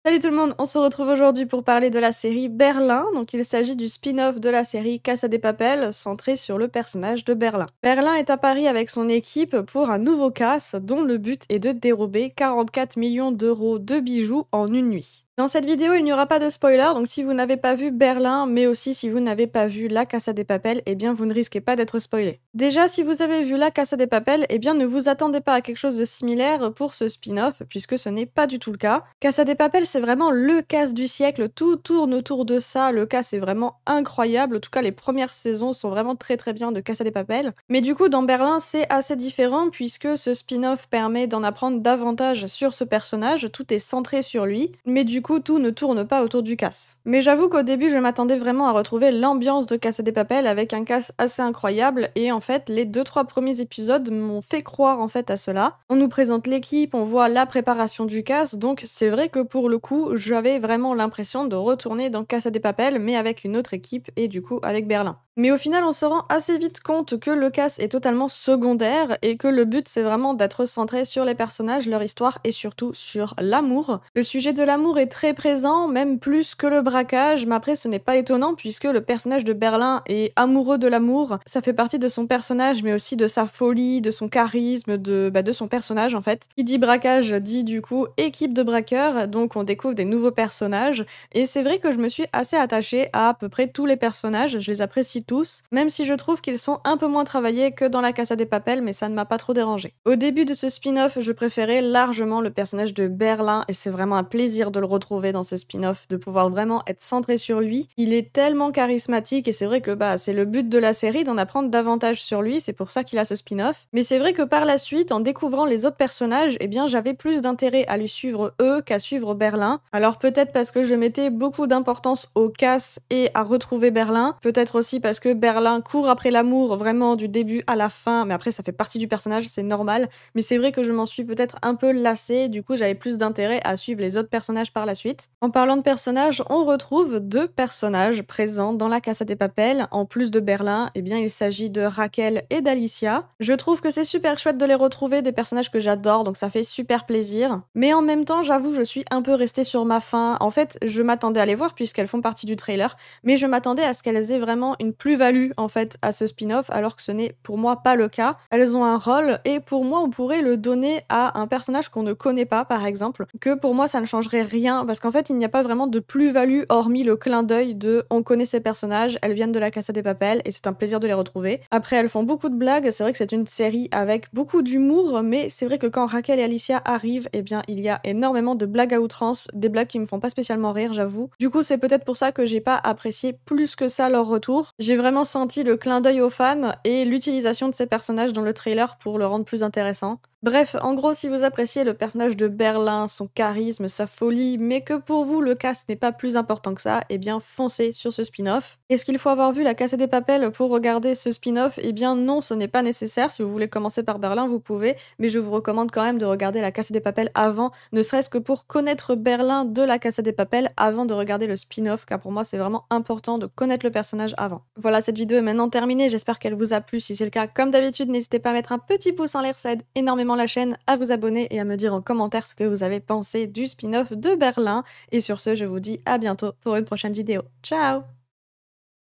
Salut tout le monde, on se retrouve aujourd'hui pour parler de la série Berlin. Donc il s'agit du spin-off de la série Casa de Papel, centré sur le personnage de Berlin. Berlin est à Paris avec son équipe pour un nouveau casse dont le but est de dérober 44 millions d'euros de bijoux en une nuit. Dans cette vidéo, il n'y aura pas de spoiler, donc si vous n'avez pas vu Berlin, mais aussi si vous n'avez pas vu La Casa de Papel, eh bien vous ne risquez pas d'être spoilé. Déjà, si vous avez vu La Casa de Papel, eh bien ne vous attendez pas à quelque chose de similaire pour ce spin-off, puisque ce n'est pas du tout le cas. Casa de Papel, c'est vraiment le casse du siècle, tout tourne autour de ça, le casse est vraiment incroyable, en tout cas les premières saisons sont vraiment très bien de Casa de Papel. Mais du coup, dans Berlin, c'est assez différent, puisque ce spin-off permet d'en apprendre davantage sur ce personnage, tout est centré sur lui, mais du coup, tout ne tourne pas autour du casse. Mais j'avoue qu'au début, je m'attendais vraiment à retrouver l'ambiance de Casa de Papel avec un casse assez incroyable, et en fait, les 2-3 premiers épisodes m'ont fait croire en fait à cela. On nous présente l'équipe, on voit la préparation du casse, donc c'est vrai que pour le coup, j'avais vraiment l'impression de retourner dans Casa de Papel, mais avec une autre équipe, et du coup avec Berlin. Mais au final, on se rend assez vite compte que le casse est totalement secondaire et que le but c'est vraiment d'être centré sur les personnages, leur histoire et surtout sur l'amour. Le sujet de l'amour est très présent, même plus que le braquage, mais après ce n'est pas étonnant puisque le personnage de Berlin est amoureux de l'amour. Ça fait partie de son personnage, mais aussi de sa folie, de son charisme, de son personnage en fait. Qui dit braquage dit du coup équipe de braqueurs, donc on découvre des nouveaux personnages. Et c'est vrai que je me suis assez attachée à peu près tous les personnages, je les apprécie tous, même si je trouve qu'ils sont un peu moins travaillés que dans la Casa de Papel, mais ça ne m'a pas trop dérangé. Au début de ce spin-off, je préférais largement le personnage de Berlin, et c'est vraiment un plaisir de le retrouver dans ce spin-off, de pouvoir vraiment être centré sur lui. Il est tellement charismatique, et c'est vrai que c'est le but de la série d'en apprendre davantage sur lui, c'est pour ça qu'il a ce spin-off. Mais c'est vrai que par la suite, en découvrant les autres personnages, eh bien j'avais plus d'intérêt à lui suivre eux qu'à suivre Berlin. Alors peut-être parce que je mettais beaucoup d'importance au casse et à retrouver Berlin, peut-être aussi parce que Berlin court après l'amour vraiment du début à la fin, mais après ça fait partie du personnage, c'est normal, mais c'est vrai que je m'en suis peut-être un peu lassée, du coup j'avais plus d'intérêt à suivre les autres personnages par la suite. En parlant de personnages, on retrouve deux personnages présents dans la Casa de Papel, en plus de Berlin, eh bien il s'agit de Raquel et d'Alicia. Je trouve que c'est super chouette de les retrouver, des personnages que j'adore, donc ça fait super plaisir. Mais en même temps, j'avoue, je suis un peu restée sur ma faim. En fait, je m'attendais à les voir puisqu'elles font partie du trailer, mais je m'attendais à ce qu'elles aient vraiment une plus-value en fait à ce spin-off, alors que ce n'est pour moi pas le cas. Elles ont un rôle et pour moi on pourrait le donner à un personnage qu'on ne connaît pas par exemple, que pour moi ça ne changerait rien parce qu'en fait il n'y a pas vraiment de plus-value hormis le clin d'œil de on connaît ces personnages, elles viennent de la Casa de Papel et c'est un plaisir de les retrouver. Après elles font beaucoup de blagues, c'est vrai que c'est une série avec beaucoup d'humour, mais c'est vrai que quand Raquel et Alicia arrivent, eh bien il y a énormément de blagues à outrance, des blagues qui me font pas spécialement rire j'avoue. Du coup c'est peut-être pour ça que j'ai pas apprécié plus que ça leur retour. J'ai vraiment senti le clin d'œil aux fans et l'utilisation de ces personnages dans le trailer pour le rendre plus intéressant. Bref, en gros, si vous appréciez le personnage de Berlin, son charisme, sa folie, mais que pour vous le cast n'est pas plus important que ça, eh bien foncez sur ce spin-off. Est-ce qu'il faut avoir vu la Casa de Papel pour regarder ce spin-off? Eh bien non, ce n'est pas nécessaire. Si vous voulez commencer par Berlin, vous pouvez, mais je vous recommande quand même de regarder la Casa de Papel avant, ne serait-ce que pour connaître Berlin de la Casa de Papel avant de regarder le spin-off, car pour moi c'est vraiment important de connaître le personnage avant. Voilà, cette vidéo est maintenant terminée, j'espère qu'elle vous a plu. Si c'est le cas, comme d'habitude, n'hésitez pas à mettre un petit pouce en l'air, ça aide énormément la chaîne, à vous abonner et à me dire en commentaire ce que vous avez pensé du spin-off de Berlin. Et sur ce, je vous dis à bientôt pour une prochaine vidéo. Ciao!